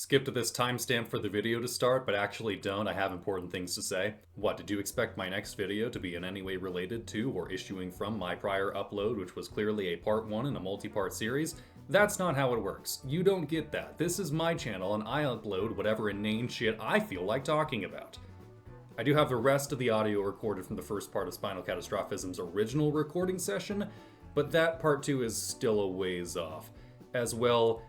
Skip to this timestamp for the video to start, but actually don't. I have important things to say. What, did you expect my next video to be in any way related to or issuing from my prior upload, which was clearly a part 1 in a multi-part series? That's not how it works. You don't get that. This is my channel and I upload whatever inane shit I feel like talking about. I do have the rest of the audio recorded from the first part of Spinal Catastrophism's original recording session, but that part 2 is still a ways off. As well,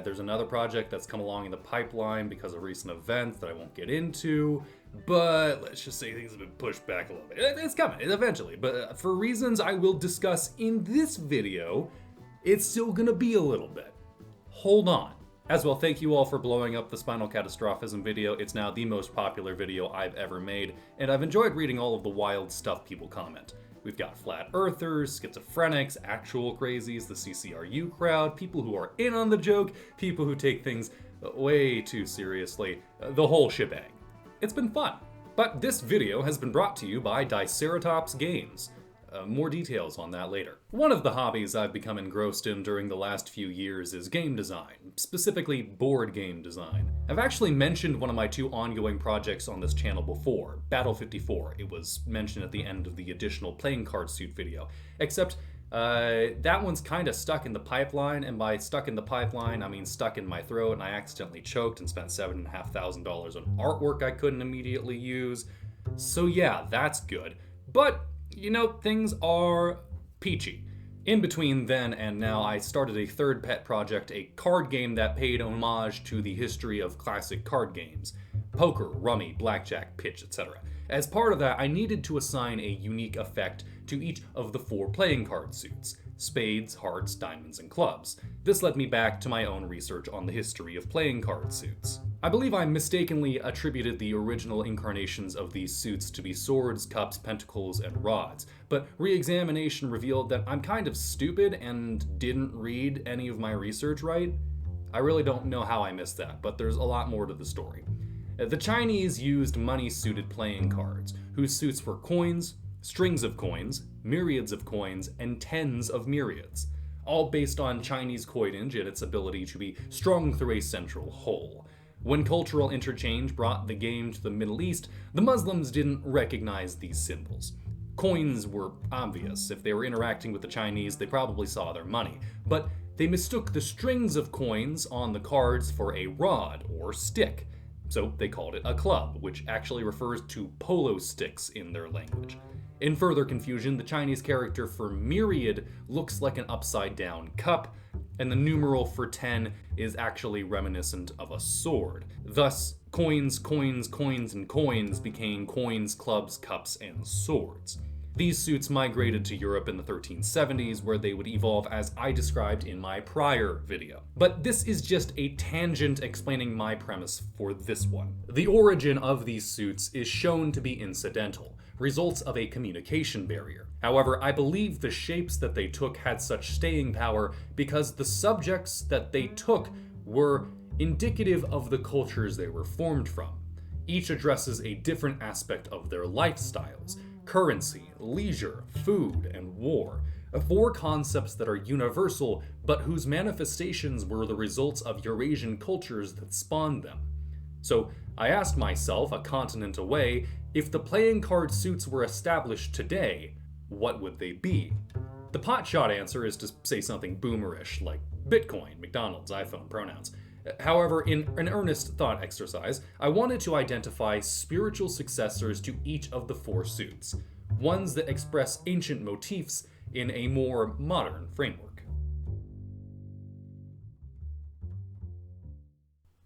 there's another project that's come along in the pipeline because of recent events that I won't get into, but let's just say things have been pushed back a little bit. It's coming, eventually, but for reasons I will discuss in this video, it's still gonna be a little bit. Hold on. As well, thank you all for blowing up the Spinal Catastrophism video. It's now the most popular video I've ever made, and I've enjoyed reading all of the wild stuff people comment. We've got flat earthers, schizophrenics, actual crazies, the CCRU crowd, people who are in on the joke, people who take things way too seriously, the whole shebang. It's been fun. But this video has been brought to you by Diceratops Games. More details on that later. One of the hobbies I've become engrossed in during the last few years is game design, specifically board game design. I've actually mentioned one of my 2 ongoing projects on this channel before, Battle 54. It was mentioned at the end of the additional playing card suit video, except that one's kinda stuck in the pipeline, and by stuck in the pipeline, I mean stuck in my throat, and I accidentally choked and spent $7,500 on artwork I couldn't immediately use. So yeah, that's good. But you know, things are peachy. In between then and now, I started a third pet project, a card game that paid homage to the history of classic card games. Poker, rummy, blackjack, pitch, etc. As part of that, I needed to assign a unique effect to each of the 4 playing card suits: spades, hearts, diamonds, and clubs. This led me back to my own research on the history of playing card suits. I believe I mistakenly attributed the original incarnations of these suits to be swords, cups, pentacles, and rods, but re-examination revealed that I'm kind of stupid and didn't read any of my research right. I really don't know how I missed that, but there's a lot more to the story. The Chinese used money-suited playing cards, whose suits were coins, strings of coins, myriads of coins, and tens of myriads, all based on Chinese coinage and its ability to be strung through a central whole. When cultural interchange brought the game to the Middle East, the Muslims didn't recognize these symbols. Coins were obvious. If they were interacting with the Chinese, they probably saw their money. But they mistook the strings of coins on the cards for a rod or stick. So they called it a club, which actually refers to polo sticks in their language. In further confusion, the Chinese character for myriad looks like an upside-down cup, and the numeral for 10 is actually reminiscent of a sword. Thus, coins, coins, coins, and coins became coins, clubs, cups, and swords. These suits migrated to Europe in the 1370s, where they would evolve as I described in my prior video. But this is just a tangent explaining my premise for this one. The origin of these suits is shown to be incidental, results of a communication barrier. However, I believe the shapes that they took had such staying power because the subjects that they took were indicative of the cultures they were formed from. Each addresses a different aspect of their lifestyles: currency, leisure, food, and war. 4 concepts that are universal, but whose manifestations were the results of Eurasian cultures that spawned them. So I asked myself, a continent away, if the playing card suits were established today, what would they be? The potshot answer is to say something boomerish, like Bitcoin, McDonald's, iPhone, pronouns. However, in an earnest thought exercise, I wanted to identify spiritual successors to each of the 4 suits, ones that express ancient motifs in a more modern framework.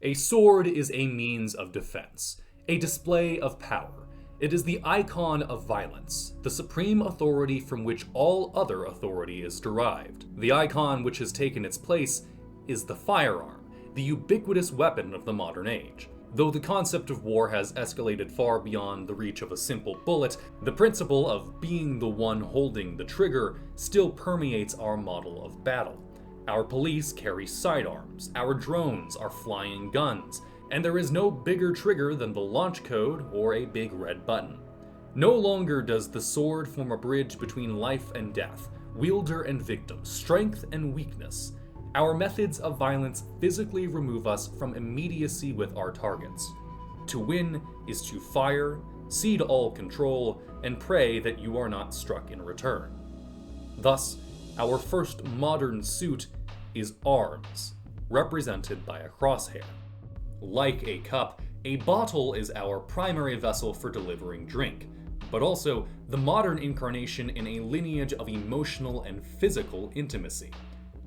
A sword is a means of defense, a display of power. It is the icon of violence, the supreme authority from which all other authority is derived. The icon which has taken its place is the firearm, the ubiquitous weapon of the modern age. Though the concept of war has escalated far beyond the reach of a simple bullet, the principle of being the one holding the trigger still permeates our model of battle. Our police carry sidearms, our drones are flying guns, and there is no bigger trigger than the launch code or a big red button. No longer does the sword form a bridge between life and death, wielder and victim, strength and weakness. Our methods of violence physically remove us from immediacy with our targets. To win is to fire, cede all control, and pray that you are not struck in return. Thus, our first modern suit is arms, represented by a crosshair. Like a cup, a bottle is our primary vessel for delivering drink, but also the modern incarnation in a lineage of emotional and physical intimacy.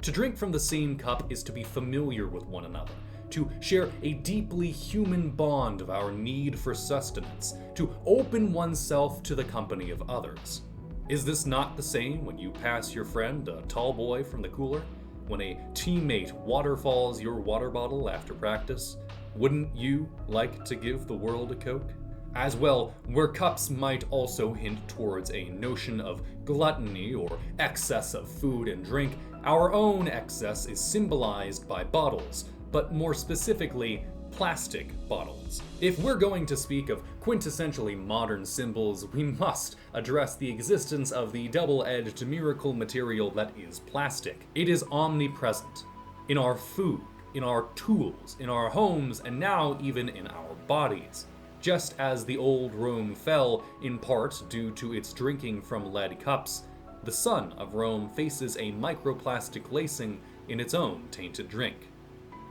To drink from the same cup is to be familiar with one another, to share a deeply human bond of our need for sustenance, to open oneself to the company of others. Is this not the same when you pass your friend, a tall boy from the cooler? When a teammate waterfalls your water bottle after practice? Wouldn't you like to give the world a Coke? As well, where cups might also hint towards a notion of gluttony or excess of food and drink, our own excess is symbolized by bottles, but more specifically, plastic bottles. If we're going to speak of quintessentially modern symbols, we must address the existence of the double-edged miracle material that is plastic. It is omnipresent in our food, in our tools, in our homes, and now even in our bodies. Just as the old Rome fell, in part due to its drinking from lead cups, the son of Rome faces a microplastic lacing in its own tainted drink.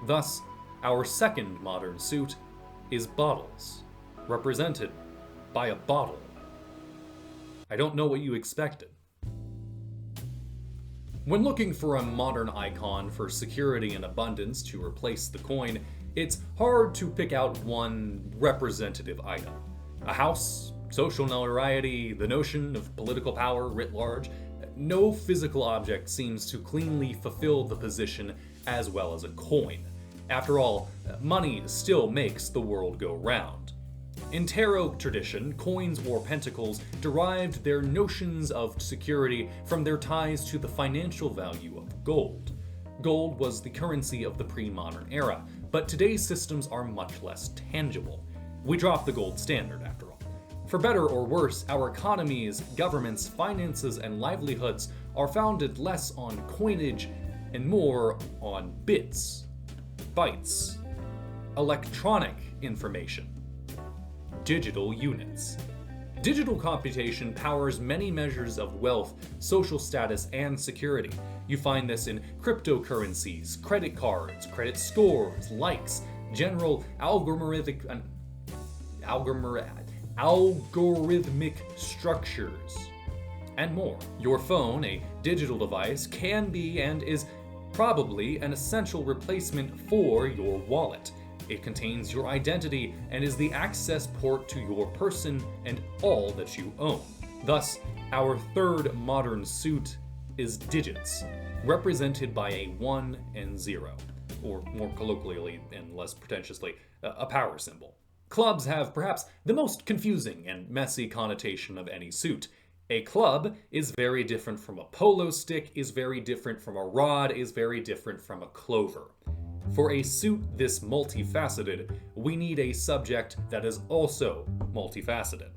Thus, our second modern suit is bottles, represented by a bottle. I don't know what you expected. When looking for a modern icon for security and abundance to replace the coin, it's hard to pick out one representative item. A house, social notoriety, the notion of political power writ large. No physical object seems to cleanly fulfill the position as well as a coin. After all, money still makes the world go round. In tarot tradition, coins or pentacles derived their notions of security from their ties to the financial value of gold. Gold was the currency of the pre-modern era, but today's systems are much less tangible. We dropped the gold standard, after all. For better or worse, our economies, governments, finances, and livelihoods are founded less on coinage and more on bits, bytes, electronic information, digital units. Digital computation powers many measures of wealth, social status, and security. You find this in cryptocurrencies, credit cards, credit scores, likes, general algorithmic structures, and more. Your phone, a digital device, can be and is probably an essential replacement for your wallet. It contains your identity and is the access port to your person and all that you own. Thus, our third modern suit is digits, represented by a 1 and 0, or more colloquially and less pretentiously, a power symbol. Clubs have perhaps the most confusing and messy connotation of any suit. A club is very different from a polo stick, is very different from a rod, is very different from a clover. For a suit this multifaceted, we need a subject that is also multifaceted.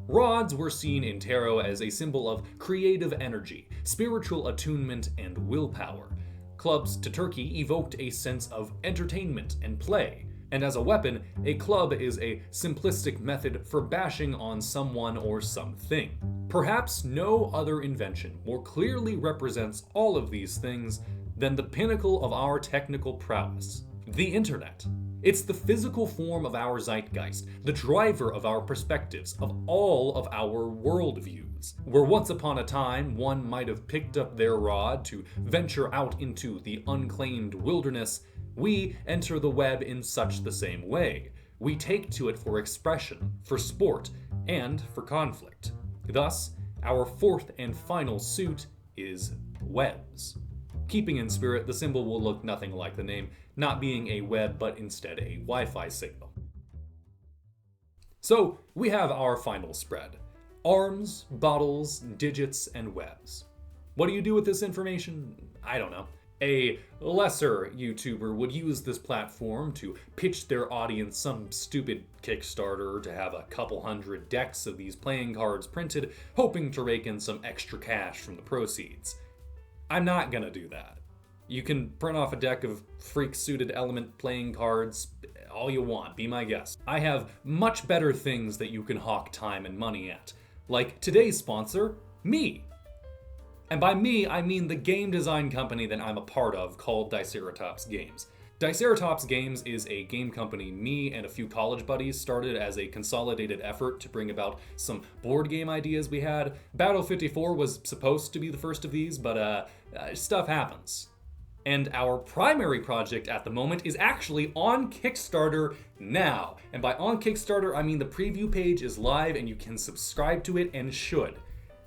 Rods were seen in tarot as a symbol of creative energy, spiritual attunement, and willpower. Clubs to turkey evoked a sense of entertainment and play, and as a weapon, a club is a simplistic method for bashing on someone or something. Perhaps no other invention more clearly represents all of these things than the pinnacle of our technical prowess, the internet. It's the physical form of our zeitgeist, the driver of our perspectives, of all of our worldviews. Where once upon a time one might have picked up their rod to venture out into the unclaimed wilderness, we enter the web in such the same way. We take to it for expression, for sport, and for conflict. Thus, our fourth and final suit is webs. Keeping in spirit, the symbol will look nothing like the name, not being a web but instead a Wi-Fi signal. So, we have our final spread. Arms, bottles, digits, and webs. What do you do with this information? I don't know. A lesser YouTuber would use this platform to pitch their audience some stupid Kickstarter to have a couple hundred decks of these playing cards printed, hoping to rake in some extra cash from the proceeds. I'm not gonna do that. You can print off a deck of freak-suited element playing cards, all you want, be my guest. I have much better things that you can hawk time and money at, like today's sponsor, me. And by me, I mean the game design company that I'm a part of called Diceratops Games. Diceratops Games is a game company me and a few college buddies started as a consolidated effort to bring about some board game ideas we had. Battle 54 was supposed to be the first of these, but stuff happens. And our primary project at the moment is actually on Kickstarter now. And by on Kickstarter, I mean the preview page is live and you can subscribe to it and should.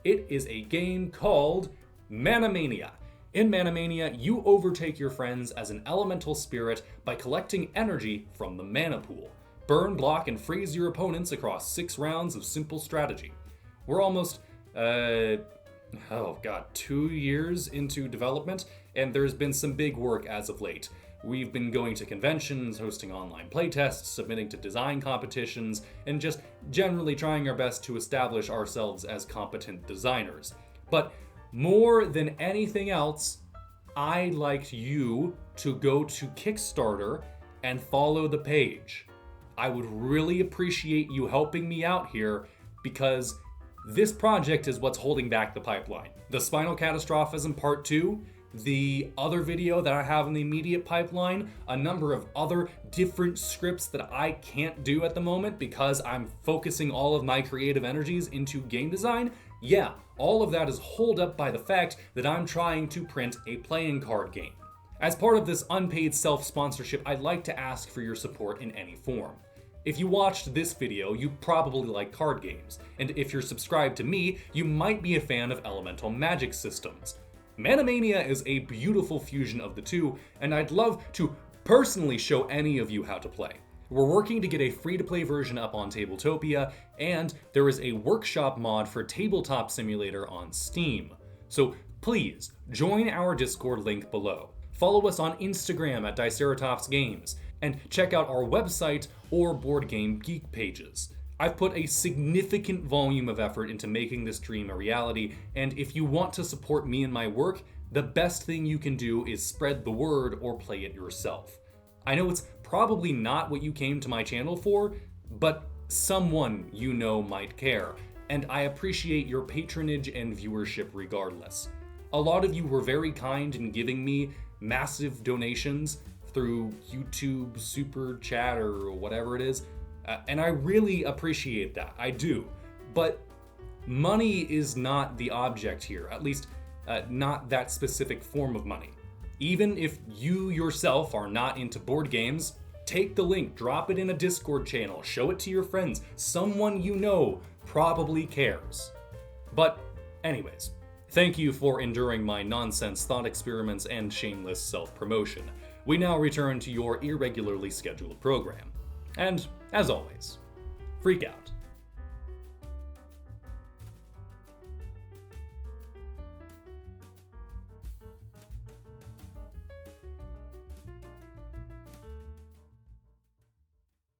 It is a game called Manamania. In Manamania, you overtake your friends as an elemental spirit by collecting energy from the mana pool. Burn, block, and freeze your opponents across 6 rounds of simple strategy. We're almost, 2 years into development, and there's been some big work as of late. We've been going to conventions, hosting online playtests, submitting to design competitions, and just generally trying our best to establish ourselves as competent designers. But more than anything else, I'd like you to go to Kickstarter and follow the page. I would really appreciate you helping me out here because this project is what's holding back the pipeline. The Spinal Catastrophism Part 2, the other video that I have in the immediate pipeline, a number of other different scripts that I can't do at the moment because I'm focusing all of my creative energies into game design. Yeah, all of that is held up by the fact that I'm trying to print a playing card game. As part of this unpaid self-sponsorship, I'd like to ask for your support in any form. If you watched this video, you probably like card games, and if you're subscribed to me, you might be a fan of elemental magic systems. Manamania is a beautiful fusion of the two, and I'd love to personally show any of you how to play. We're working to get a free-to-play version up on Tabletopia, and there is a workshop mod for Tabletop Simulator on Steam. So please, join our Discord link below. Follow us on Instagram at Diceratops Games, and check out our website or Board Game Geek pages. I've put a significant volume of effort into making this dream a reality, and if you want to support me and my work, the best thing you can do is spread the word or play it yourself. I know it's probably not what you came to my channel for, but someone you know might care, and I appreciate your patronage and viewership regardless. A lot of you were very kind in giving me massive donations through YouTube, Super Chat, or whatever it is, and I really appreciate that, I do. But money is not the object here, at least not that specific form of money. Even if you yourself are not into board games, take the link, drop it in a Discord channel, show it to your friends. Someone you know probably cares. But anyways, thank you for enduring my nonsense thought experiments and shameless self-promotion. We now return to your irregularly scheduled program. And, as always, freak out.